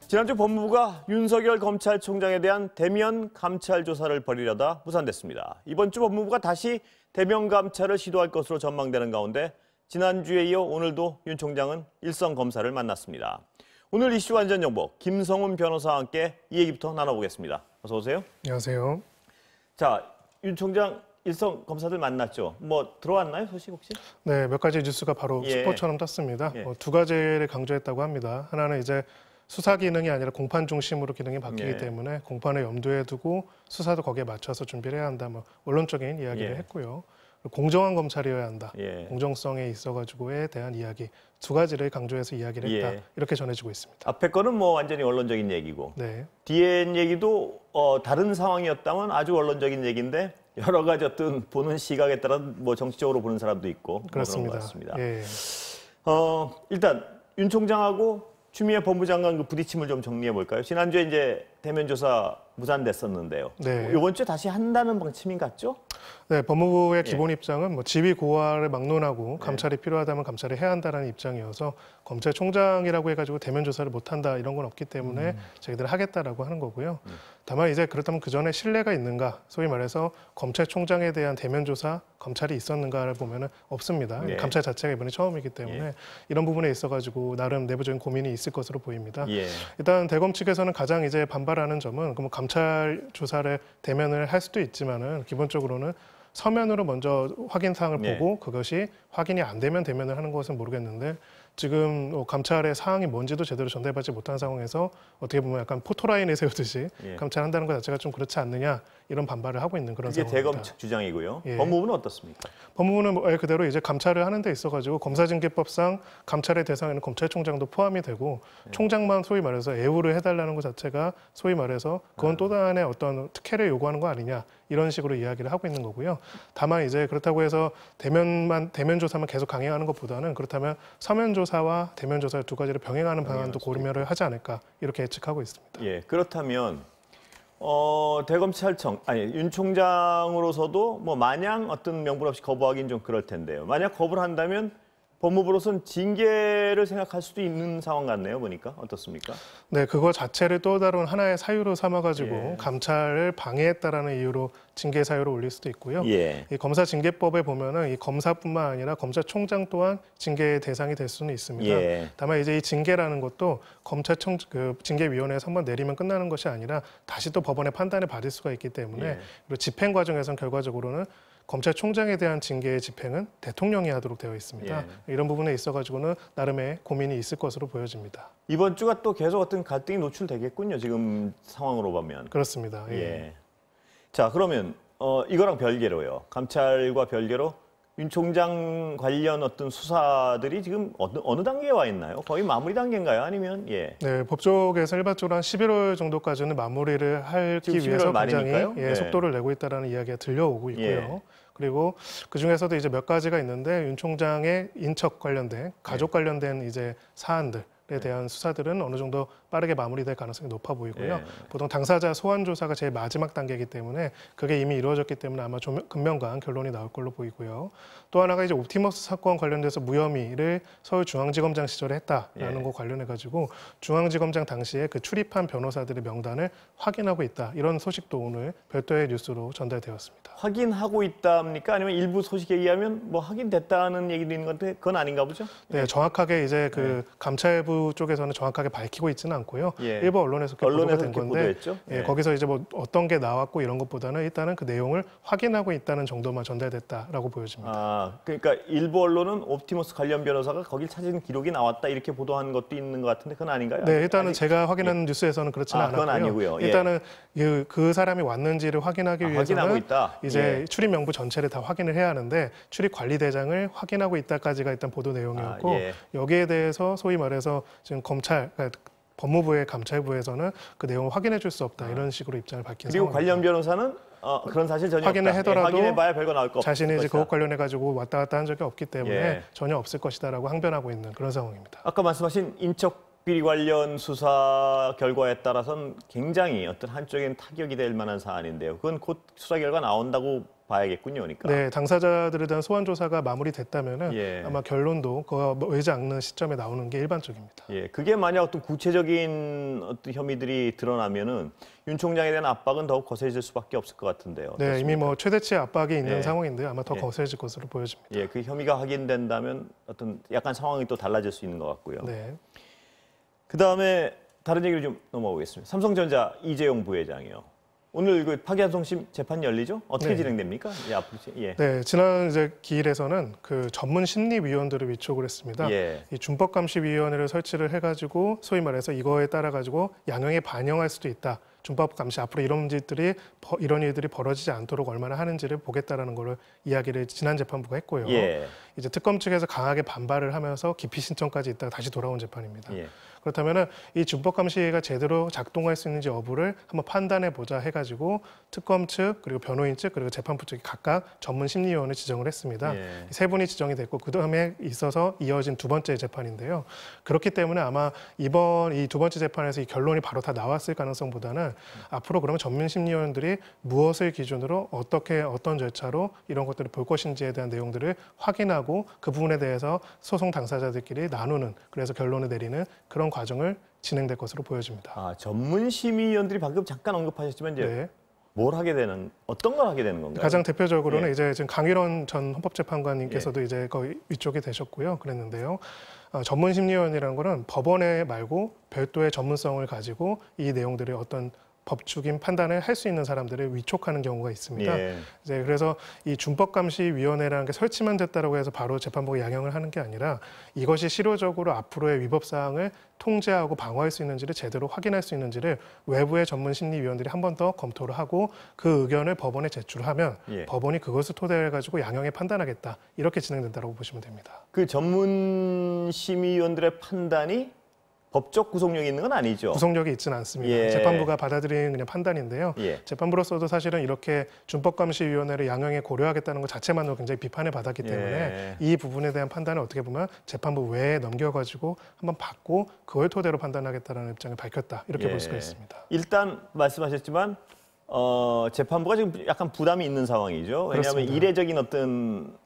지난주 법무부가 윤석열 검찰총장에 대한 대면 감찰 조사를 벌이려다 무산됐습니다. 이번 주 법무부가 다시 대면 감찰을 시도할 것으로 전망되는 가운데 지난주에 이어 오늘도 윤 총장은 일선 검사를 만났습니다. 오늘 이슈 완전 정보 김성훈 변호사와 함께 이 얘기부터 나눠보겠습니다. 어서 오세요. 안녕하세요. 자, 윤 총장 일선 검사들 만났죠. 뭐 들어왔나요, 소식 혹시? 네, 몇 가지 뉴스가 바로 스포처럼 떴습니다. 두 가지를 강조했다고 합니다. 하나는 이제 수사 기능이 아니라 공판 중심으로 기능이 바뀌기 때문에 공판을 염두에 두고 수사도 거기에 맞춰서 준비를 해야 한다. 뭐 원론적인 이야기를 했고요. 공정한 검찰이어야 한다. 공정성에 있어가지고에 대한 이야기 두 가지를 강조해서 이야기를 했다. 이렇게 전해지고 있습니다. 앞에 거는 뭐 완전히 원론적인 얘기고 뒤에 얘기도 다른 상황이었다면 아주 원론적인 얘기인데 여러 가지 어떤 보는 시각에 따라 뭐 정치적으로 보는 사람도 있고 그렇습니다. 그런 것 같습니다. 일단 윤 총장하고 추미애 법무장관 그 부딪힘을 좀 정리해 볼까요? 지난주에 이제 대면 조사 무산됐었는데요. 이번 주에 다시 한다는 방침인 같죠? 네, 법무부의 기본 입장은 뭐 지휘 고하를 막론하고 감찰이 필요하다면 감찰을 해야 한다는 입장이어서 검찰총장이라고 해가지고 대면 조사를 못한다 이런 건 없기 때문에 저희들은 하겠다라고 하는 거고요. 다만 이제 그렇다면 그 전에 신뢰가 있는가, 소위 말해서 검찰총장에 대한 대면 조사 검찰이 있었는가를 보면은 없습니다. 감찰 자체가 이번에 처음이기 때문에 이런 부분에 있어가지고 나름 내부적인 고민이 있을 것으로 보입니다. 일단 대검 측에서는 가장 이제 반발하는 점은 그럼 감찰 조사를 대면을 할 수도 있지만은 기본적으로는 서면으로 먼저 확인 사항을 보고 그것이 확인이 안 되면 대면을 하는 것은 모르겠는데 지금 감찰의 사항이 뭔지도 제대로 전달받지 못한 상황에서 어떻게 보면 약간 포토라인에 세우듯이 감찰한다는 것 자체가 좀 그렇지 않느냐 이런 반발을 하고 있는 그런 상황입니다. 이게 대검 측 주장이고요. 법무부는 어떻습니까? 법무부는 말 그대로 이제 감찰을 하는 데 있어가지고 검사징계법상 감찰의 대상에는 검찰총장도 포함이 되고 총장만 소위 말해서 애우를 해달라는 것 자체가 소위 말해서 그건 또 다른의 어떤 특혜를 요구하는 거 아니냐 이런 식으로 이야기를 하고 있는 거고요. 다만 이제 그렇다고 해서 대면 조사만 계속 강행하는 것보다는 그렇다면 서면 조사와 대면 조사 두 가지를 병행하는 방안도 고려를 하지 않을까 이렇게 예측하고 있습니다. 그렇다면 대검찰청 윤 총장으로서도 뭐 마냥 어떤 명분 없이 거부하기는 좀 그럴 텐데요. 만약 거부를 한다면 법무부로서는 징계를 생각할 수도 있는 상황 같네요. 보니까 어떻습니까? 네, 그거 자체를 또 다른 하나의 사유로 삼아가지고 감찰을 방해했다라는 이유로 징계 사유를 올릴 수도 있고요. 이 검사징계법에 보면은 이 검사뿐만 아니라 검찰총장 또한 징계의 대상이 될 수는 있습니다. 다만 이제 이 징계라는 것도 징계위원회에서 한번 내리면 끝나는 것이 아니라 다시 또 법원의 판단을 받을 수가 있기 때문에 그리고 집행 과정에서는 결과적으로는 검찰총장에 대한 징계의 집행은 대통령이 하도록 되어 있습니다. 이런 부분에 있어가지고는 나름의 고민이 있을 것으로 보여집니다. 이번 주가 또 계속 어떤 갈등이 노출되겠군요. 지금 상황으로 보면. 그렇습니다. 자, 그러면 이거랑 별개로요. 감찰과 별개로 윤 총장 관련 어떤 수사들이 지금 어느 단계에 와 있나요? 거의 마무리 단계인가요? 아니면 네, 법조계에서 일반적으로 한 11월 정도까지는 마무리를 하기 위해서 굉장히 속도를 내고 있다는 이야기가 들려오고 있고요. 그리고 그 중에서도 이제 몇 가지가 있는데 윤 총장의 인척 관련된 가족 관련된 이제 사안들. 에 대한 수사들은 어느 정도 빠르게 마무리될 가능성이 높아 보이고요. 보통 당사자 소환 조사가 제일 마지막 단계이기 때문에 그게 이미 이루어졌기 때문에 아마 금명간 결론이 나올 걸로 보이고요. 또 하나가 이제 옵티머스 사건 관련돼서 무혐의를 서울중앙지검장 시절에 했다라는 거 관련해 가지고 중앙지검장 당시에 그 출입한 변호사들의 명단을 확인하고 있다. 이런 소식도 오늘 별도의 뉴스로 전달되었습니다. 확인하고 있답니까? 아니면 일부 소식에 의하면 뭐 확인됐다는 얘기도 있는 건데 그건 아닌가 보죠? 네, 정확하게 이제 그 감찰부 쪽에서는 정확하게 밝히고 있지는 않고요. 일부 언론에서 보도가 된 건데 거기서 이제 뭐 어떤 게 나왔고 이런 것보다는 일단은 그 내용을 확인하고 있다는 정도만 전달됐다라고 보여집니다. 그러니까 일부 언론은 옵티머스 관련 변호사가 거길 찾은 기록이 나왔다 이렇게 보도한 것도 있는 것 같은데 그건 아닌가요? 네, 일단은 제가 확인한 뉴스에서는 그렇지는 않았고요. 그건 아니고요. 일단은 그 사람이 왔는지를 확인하기 위해서는 이제 출입 명부 전체를 다 확인을 해야 하는데 출입 관리대장을 확인하고 있다까지가 일단 보도 내용이었고 여기에 대해서 소위 말해서 지금 법무부의 감찰부에서는 그 내용을 확인해 줄 수 없다 이런 식으로 입장을 밝힌 그리고 상황입니다. 관련 변호사는 그런 사실 전혀 확인을 없다. 하더라도 확인해봐야 별거 나올 거 자신이 이제 그것 관련해 가지고 왔다 갔다 한 적이 없기 때문에 전혀 없을 것이다라고 항변하고 있는 그런 상황입니다. 아까 말씀하신 인척 학비리 관련 수사 결과에 따라서는 굉장히 어떤 한쪽엔 타격이 될 만한 사안인데요. 그건 곧 수사 결과 나온다고 봐야겠군요, 그러니까. 네, 당사자들에 대한 소환 조사가 마무리됐다면은 예. 아마 결론도 그와 외지 않는 시점에 나오는 게 일반적입니다. 예, 그게 만약 어떤 구체적인 어떤 혐의들이 드러나면은 윤 총장에 대한 압박은 더욱 거세질 수밖에 없을 것 같은데요. 네, 어떻습니까? 이미 뭐 최대치 압박이 있는 예. 상황인데 아마 더 예. 거세질 것으로 보여집니다. 예, 그 혐의가 확인된다면 어떤 약간 상황이 또 달라질 수 있는 것 같고요. 네. 그 다음에 다른 얘기를 좀 넘어가겠습니다. 삼성전자 이재용 부회장이요. 오늘 그 파기환송심 재판이 열리죠? 어떻게 네. 진행됩니까? 예, 앞으로 예. 네, 지난 이제 기일에서는 그 전문 심리위원들을 위촉을 했습니다. 예. 이 준법감시위원회를 설치를 해가지고 소위 말해서 이거에 따라 가지고 양형에 반영할 수도 있다. 준법감시 앞으로 이런 일들이 벌어지지 않도록 얼마나 하는지를 보겠다라는 거를 이야기를 지난 재판부가 했고요. 예. 이제 특검 측에서 강하게 반발을 하면서 기피 신청까지 있다가 다시 돌아온 재판입니다. 예. 그렇다면은 이 준법감시가 제대로 작동할 수 있는지 여부를 한번 판단해 보자 해가지고 특검 측 그리고 변호인 측 그리고 재판부 측이 각각 전문 심리위원을 지정을 했습니다. 예. 세 분이 지정이 됐고 그 다음에 있어서 이어진 두 번째 재판인데요. 그렇기 때문에 아마 이번 이 두 번째 재판에서 이 결론이 바로 다 나왔을 가능성보다는 앞으로 그러면 전문 심리위원들이 무엇을 기준으로 어떻게 어떤 절차로 이런 것들을 볼 것인지에 대한 내용들을 확인하고 그 부분에 대해서 소송 당사자들끼리 나누는 그래서 결론을 내리는 그런 과정을 진행될 것으로 보여집니다. 아, 전문 심의위원들이 방금 잠깐 언급하셨지만 이제 네. 뭘 하게 되는 어떤 걸 하게 되는 건가요? 가장 대표적으로는 예. 이제 지금 강일원 전 헌법재판관님께서도 이제 거의 위촉이 되셨고요. 그랬는데요. 전문 심리위원이라는 거는 법원에 말고 별도의 전문성을 가지고 이 내용들의 어떤 법적인 판단을 할 수 있는 사람들을 위촉하는 경우가 있습니다. 예. 이제 그래서 이 준법감시위원회라는 게 설치만 됐다고 해서 바로 재판부가 양형을 하는 게 아니라 이것이 실효적으로 앞으로의 위법 사항을 통제하고 방어할 수 있는지를 제대로 확인할 수 있는지를 외부의 전문 심리위원들이 한 번 더 검토를 하고 그 의견을 법원에 제출하면 예. 법원이 그것을 토대로 가지고 양형에 판단하겠다 이렇게 진행된다고 보시면 됩니다. 그 전문 심의위원들의 판단이 법적 구속력이 있는 건 아니죠. 구속력이 있지는 않습니다. 예. 재판부가 받아들이는 그냥 판단인데요. 예. 재판부로서도 사실은 이렇게 준법감시위원회를 양형에 고려하겠다는 것 자체만으로 굉장히 비판을 받았기 때문에 이 부분에 대한 판단을 어떻게 보면 재판부 외에 넘겨가지고 한번 받고 그걸 토대로 판단하겠다는 입장을 밝혔다. 이렇게 볼 수가 있습니다. 일단 말씀하셨지만 재판부가 지금 약간 부담이 있는 상황이죠. 왜냐하면 그렇습니다. 이례적인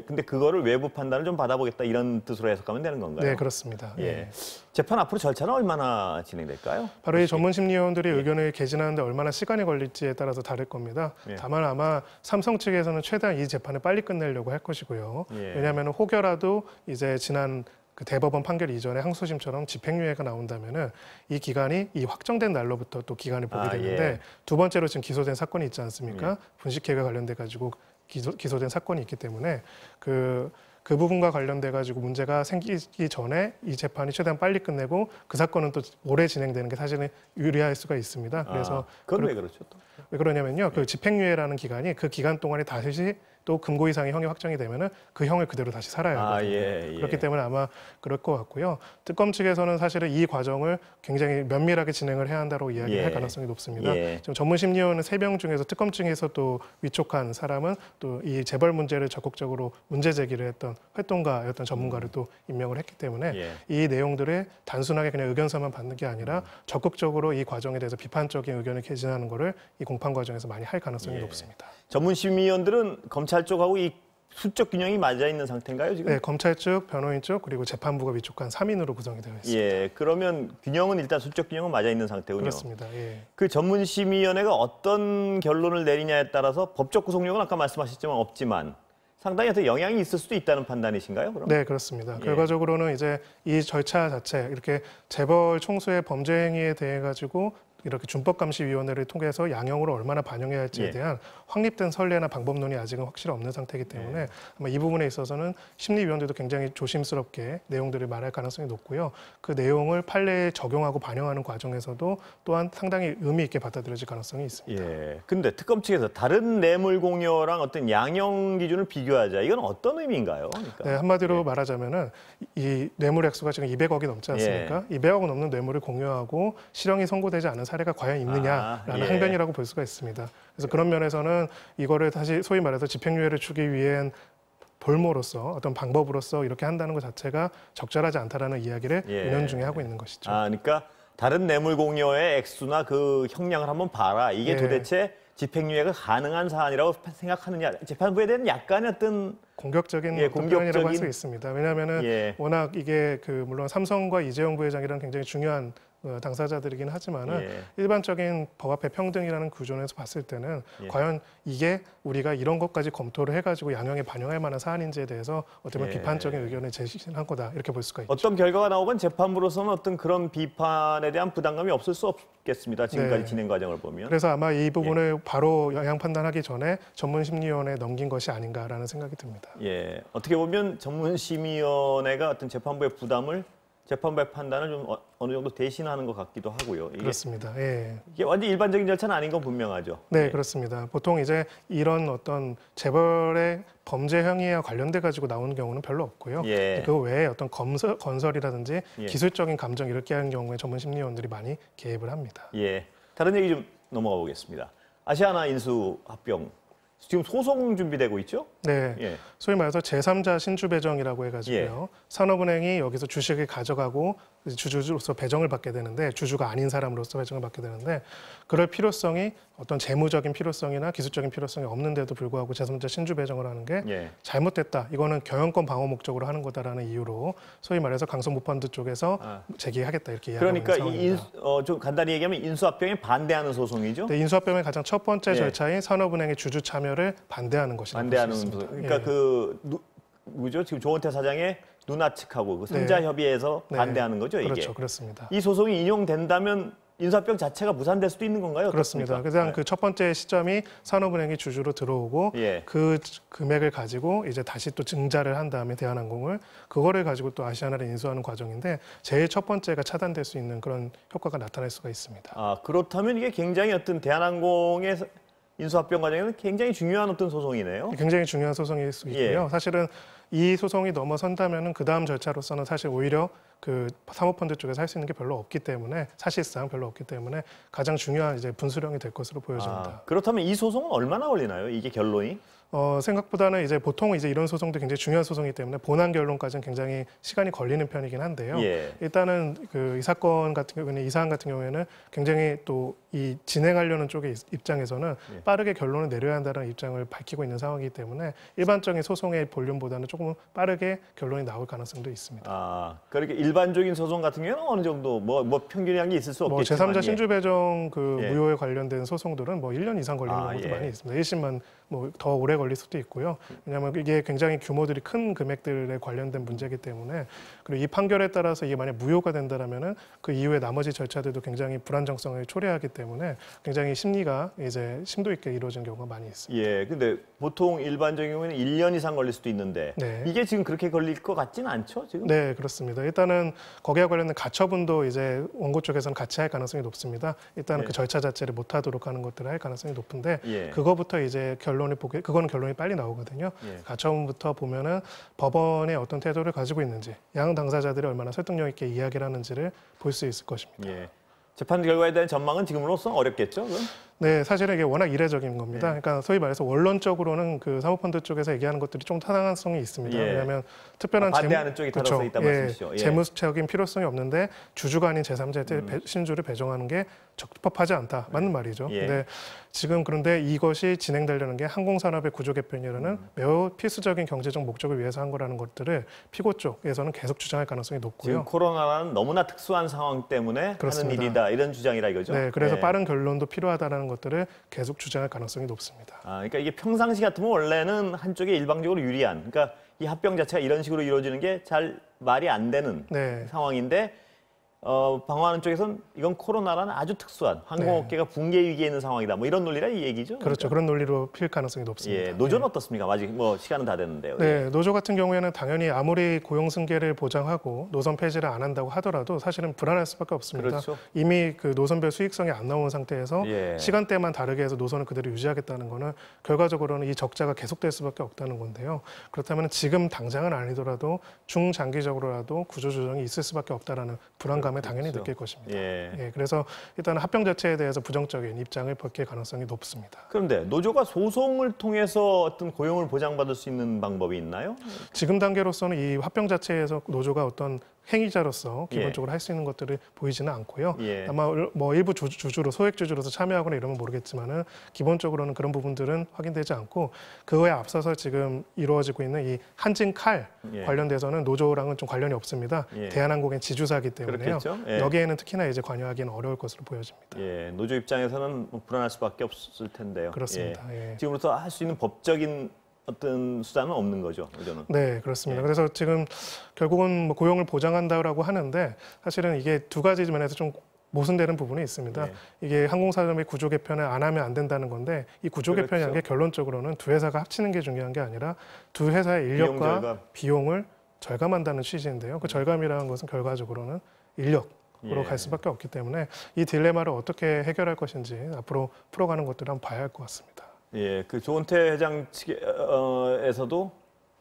근데 그거를 외부 판단을 좀 받아보겠다 이런 뜻으로 해석하면 되는 건가요? 네, 그렇습니다. 예. 재판 앞으로 절차는 얼마나 진행될까요? 바로 이 전문 심리위원들이 의견을 개진하는데 얼마나 시간이 걸릴지에 따라서 다를 겁니다. 예. 다만 아마 삼성 측에서는 최대한 이 재판을 빨리 끝내려고 할 것이고요. 예. 왜냐하면 혹여라도 이제 지난 그 대법원 판결 이전에 항소심처럼 집행유예가 나온다면은 이 기간이 이 확정된 날로부터 또 기간을 보게 되는데 예. 두 번째로 지금 기소된 사건이 있지 않습니까? 분식회계 관련돼 가지고 기소된 사건이 있기 때문에 그 부분과 관련돼 가지고 문제가 생기기 전에 이 재판이 최대한 빨리 끝내고 그 사건은 또 오래 진행되는 게 사실은 유리할 수가 있습니다. 그래서 그건 왜 그렇죠? 또? 왜 그러냐면요. 그 집행유예라는 기간이 그 기간 동안에 다시 또 금고 이상의 형이 확정이 되면은 그 형을 그대로 다시 살아야 하거든요. 예. 그렇기 때문에 아마 그럴 것 같고요. 특검 측에서는 사실은 이 과정을 굉장히 면밀하게 진행을 해야 한다고 이야기할 가능성이 높습니다. 지금 전문 심리위원은 3명 중에서 특검 측에서 또 위촉한 사람은 또 이 재벌 문제를 적극적으로 문제 제기를 했던 활동가였던 전문가를 또 임명을 했기 때문에 이 내용들을 단순하게 그냥 의견서만 받는 게 아니라 적극적으로 이 과정에 대해서 비판적인 의견을 개진하는 거를 이 공판 과정에서 많이 할 가능성이 높습니다. 전문 심의위원들은 검찰 쪽하고 이 수적 균형이 맞아 있는 상태인가요, 지금? 네, 검찰 측, 변호인 쪽 그리고 재판부가 위촉한 3인으로 구성이 되어 있습니다. 예, 그러면 균형은 일단 수적 균형은 맞아 있는 상태군요. 그렇습니다. 예. 그 전문심의위원회가 어떤 결론을 내리냐에 따라서 법적 구속력은 아까 말씀하셨지만 없지만 상당히 어떤 영향이 있을 수도 있다는 판단이신가요? 그럼? 네, 그렇습니다. 결과적으로는 이제 이 절차 자체 이렇게 재벌 총수의 범죄 행위에 대해 가지고 이렇게 준법감시위원회를 통해서 양형으로 얼마나 반영해야 할지에 대한 확립된 선례나 방법론이 아직은 확실히 없는 상태이기 때문에 아마 이 부분에 있어서는 심리위원들도 굉장히 조심스럽게 내용들을 말할 가능성이 높고요. 그 내용을 판례에 적용하고 반영하는 과정에서도 또한 상당히 의미 있게 받아들여질 가능성이 있습니다. 예. 근데 특검 측에서 다른 뇌물 공여랑 어떤 양형 기준을 비교하자. 이건 어떤 의미인가요? 그러니까. 네, 한마디로 말하자면은 이 뇌물 액수가 지금 200억이 넘지 않습니까? 200억 넘는 뇌물을 공유하고 실형이 선고되지 않은 사례가 과연 있느냐라는 항변이라고 볼 수가 있습니다. 그래서 그런 면에서는 이거를 다시 소위 말해서 집행유예를 주기 위한 볼모로서 어떤 방법으로서 이렇게 한다는 것 자체가 적절하지 않다라는 이야기를 은연중에 하고 있는 것이죠. 아, 그러니까 다른 뇌물 공여의 액수나 그 형량을 한번 봐라. 이게 도대체 집행유예가 가능한 사안이라고 생각하느냐. 재판부에 대한 약간의 어떤 공격적인 표현이라고 할 수 있습니다. 왜냐하면은 워낙 이게 물론 삼성과 이재용 부회장이랑 굉장히 중요한 당사자들이긴 하지만은 일반적인 법 앞에 평등이라는 구조에서 봤을 때는 과연 이게 우리가 이런 것까지 검토를 해가지고 양형에 반영할 만한 사안인지에 대해서 어떻게 보면 비판적인 의견을 제시한 거다 이렇게 볼 수가 있죠. 어떤 결과가 나오건 재판부로서는 어떤 그런 비판에 대한 부담감이 없을 수 없겠습니다. 지금까지 진행 과정을 보면. 그래서 아마 이 부분을 바로 영향 판단하기 전에 전문심의위원회에 넘긴 것이 아닌가라는 생각이 듭니다. 예, 어떻게 보면 전문심의위원회가 어떤 재판부의 부담을 재판부의 판단을 좀 어느 정도 대신하는 것 같기도 하고요. 그렇습니다. 이게 완전 일반적인 절차는 아닌 건 분명하죠. 네, 그렇습니다. 보통 이제 이런 어떤 재벌의 범죄 행위와 관련돼 가지고 나오는 경우는 별로 없고요. 그 외에 어떤 건설이라든지 기술적인 감정 이렇게 하는 경우에 전문심리위원들이 많이 개입을 합니다. 다른 얘기 좀 넘어가 보겠습니다. 아시아나 인수합병. 지금 소송 준비되고 있죠? 네, 소위 말해서 제3자 신주 배정이라고 해가지고요. 산업은행이 여기서 주식을 가져가고 주주로서 배정을 받게 되는데 주주가 아닌 사람으로서 배정을 받게 되는데 그럴 필요성이 어떤 재무적인 필요성이나 기술적인 필요성이 없는데도 불구하고 제3자 신주 배정을 하는 게 잘못됐다. 이거는 경영권 방어 목적으로 하는 거다라는 이유로 소위 말해서 강성모펀드 쪽에서 제기하겠다 이렇게 이야기하고 있는 상황입니다. 그러니까 좀 간단히 얘기하면 인수합병에 반대하는 소송이죠? 네, 인수합병의 가장 첫 번째 절차인 산업은행의 주주 참여를 반대하는 것이라고 반대하는 소송. 그러니까 누구죠? 지금 조원태 사장의 누나 측하고 그 삼자 협의회에서 반대하는 거죠, 이게. 그렇죠, 그렇습니다. 이 소송이 인용된다면 인수합병 자체가 무산될 수도 있는 건가요? 그렇습니다. 그냥 그 첫 번째 시점이 산업은행이 주주로 들어오고 그 금액을 가지고 이제 다시 또 증자를 한 다음에 대한항공을 그거를 가지고 또 아시아나를 인수하는 과정인데 제일 첫 번째가 차단될 수 있는 그런 효과가 나타날 수가 있습니다. 아, 그렇다면 이게 굉장히 어떤 대한항공의 인수합병 과정에는 굉장히 중요한 어떤 소송이네요. 굉장히 중요한 소송일 수 있고요. 사실은 이 소송이 넘어선다면은 그 다음 절차로서는 사실 오히려 그 사모펀드 쪽에서 할 수 있는 게 별로 없기 때문에 사실상 별로 없기 때문에 가장 중요한 이제 분수령이 될 것으로 보여집니다. 그렇다면 이 소송은 얼마나 걸리나요? 이게 결론이? 생각보다는 이제 보통 이제 이런 소송도 굉장히 중요한 소송이기 때문에 본안 결론까지는 굉장히 시간이 걸리는 편이긴 한데요. 일단은 이 사건 같은 경우에는 이 사안 같은 경우에는 굉장히 또 이 진행하려는 쪽의 입장에서는 빠르게 결론을 내려야 한다는 입장을 밝히고 있는 상황이기 때문에 일반적인 소송의 볼륨보다는 조금 빠르게 결론이 나올 가능성도 있습니다. 그러니까 일반적인 소송 같은 경우는 어느 정도 뭐 평균이란 게 있을 수 없겠지만 제3자 신주 배정 무효에 관련된 소송들은 1년 이상 걸리는 경우도 많이 있습니다. 1심만 더 오래 걸릴 수도 있고요. 왜냐하면 이게 굉장히 규모들이 큰 금액들에 관련된 문제이기 때문에 그리고 이 판결에 따라서 이게 만약 무효가 된다라면은 그 이후에 나머지 절차들도 굉장히 불안정성을 초래하기 때문에 굉장히 심리가 이제 심도 있게 이루어진 경우가 많이 있습니다. 근데 보통 일반적인 경우에는 1년 이상 걸릴 수도 있는데 이게 지금 그렇게 걸릴 것 같지는 않죠, 지금? 네, 그렇습니다. 일단은 거기에 관련된 가처분도 이제 원고 쪽에서는 같이 할 가능성이 높습니다. 일단은 그 절차 자체를 못하도록 하는 것들을 할 가능성이 높은데 그거부터 이제 그거는 결론이 빨리 나오거든요. 가처분부터 보면은 법원의 어떤 태도를 가지고 있는지, 양 당사자들이 얼마나 설득력 있게 이야기를 하는지를 볼 수 있을 것입니다. 재판 결과에 대한 전망은 지금으로서 어렵겠죠? 그건? 네, 사실은 이게 워낙 이례적인 겁니다. 그러니까 소위 말해서 원론적으로는 그 사모펀드 쪽에서 얘기하는 것들이 좀 타당성이 있습니다. 왜냐하면 특별한 반대하는 쪽이 타당성이 있다 말씀이시죠. 재무적인 필요성이 없는데 주주가 아닌 제3자한테 신주를 배정하는 게 적법하지 않다. 맞는 말이죠. 근데 지금 그런데 이것이 진행되려는 게 항공산업의 구조 개편이라는 매우 필수적인 경제적 목적을 위해서 한 거라는 것들을 피고 쪽에서는 계속 주장할 가능성이 높고요. 지금 코로나는 너무나 특수한 상황 때문에 하는 일이다. 이런 주장이라 이거죠. 네, 그래서 빠른 결론도 필요하다는 것들을 계속 주장할 가능성이 높습니다. 그러니까 이게 평상시 같으면 원래는 한쪽에 일방적으로 유리한, 그러니까 이 합병 자체가 이런 식으로 이루어지는 게 잘 말이 안 되는 상황인데 방어하는 쪽에서는 이건 코로나라는 아주 특수한 항공업계가 붕괴 위기에 있는 상황이다. 뭐 이런 논리라 이 얘기죠. 그렇죠. 그런 논리로 필 가능성이 높습니다. 노조는 어떻습니까? 아직 시간은 다 됐는데요. 네, 노조 같은 경우에는 당연히 아무리 고용 승계를 보장하고 노선 폐지를 안 한다고 하더라도 사실은 불안할 수밖에 없습니다. 그렇죠. 이미 그 노선별 수익성이 안 나온 상태에서 시간대만 다르게 해서 노선을 그대로 유지하겠다는 거는 결과적으로는 이 적자가 계속될 수밖에 없다는 건데요. 그렇다면 지금 당장은 아니더라도 중장기적으로라도 구조조정이 있을 수밖에 없다라는 불안감 부담감을 당연히 그렇죠. 느낄 것입니다. 예. 예, 그래서 일단 합병 자체에 대해서 부정적인 입장을 밝힐 가능성이 높습니다. 그런데 노조가 소송을 통해서 어떤 고용을 보장받을 수 있는 방법이 있나요? 지금 단계로서는 이 합병 자체에서 노조가 어떤 행위자로서 기본적으로 할 수 있는 것들을 보이지는 않고요. 예. 아마 뭐 일부 주주로 소액 주주로서 참여하거나 이러면 모르겠지만은 기본적으로는 그런 부분들은 확인되지 않고 그거에 앞서서 지금 이루어지고 있는 이 한진 칼 예. 관련돼서는 노조랑은 좀 관련이 없습니다. 예. 대한항공의 지주사기 때문에요. 그렇겠죠. 예. 여기에는 특히나 이제 관여하기는 어려울 것으로 보여집니다. 예, 노조 입장에서는 뭐 불안할 수밖에 없을 텐데요. 그렇습니다. 예. 지금부터 할 수 있는 법적인 어떤 수단은 없는 거죠, 노조는. 네, 그렇습니다. 예. 그래서 지금 결국은 뭐 고용을 보장한다라고 하는데 사실은 이게 두 가지 면에서 좀 모순되는 부분이 있습니다. 예. 이게 항공사업의 구조 개편을 안 하면 안 된다는 건데 이 구조 그렇죠. 개편이라는 게 결론적으로는 두 회사가 합치는 게 중요한 게 아니라 두 회사의 비용 인력과 절감. 비용을 절감한다는 취지인데요. 그 절감이라는 것은 결과적으로는 인력으로 예. 갈 수밖에 없기 때문에 이 딜레마를 어떻게 해결할 것인지 앞으로 풀어가는 것들을 한번 봐야 할 것 같습니다. 예, 그 조은태 회장 측에서도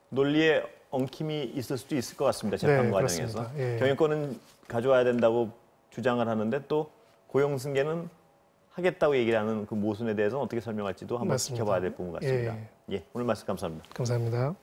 논리에 엉킴이 있을 수도 있을 것 같습니다. 재판 네, 과정에서. 그렇습니다. 예. 경영권은 가져와야 된다고 주장을 하는데 또 고용 승계는 하겠다고 얘기를 하는 그 모순에 대해서는 어떻게 설명할지도 한번 맞습니다. 지켜봐야 될 부분 같습니다. 예. 예, 오늘 말씀 감사합니다. 감사합니다.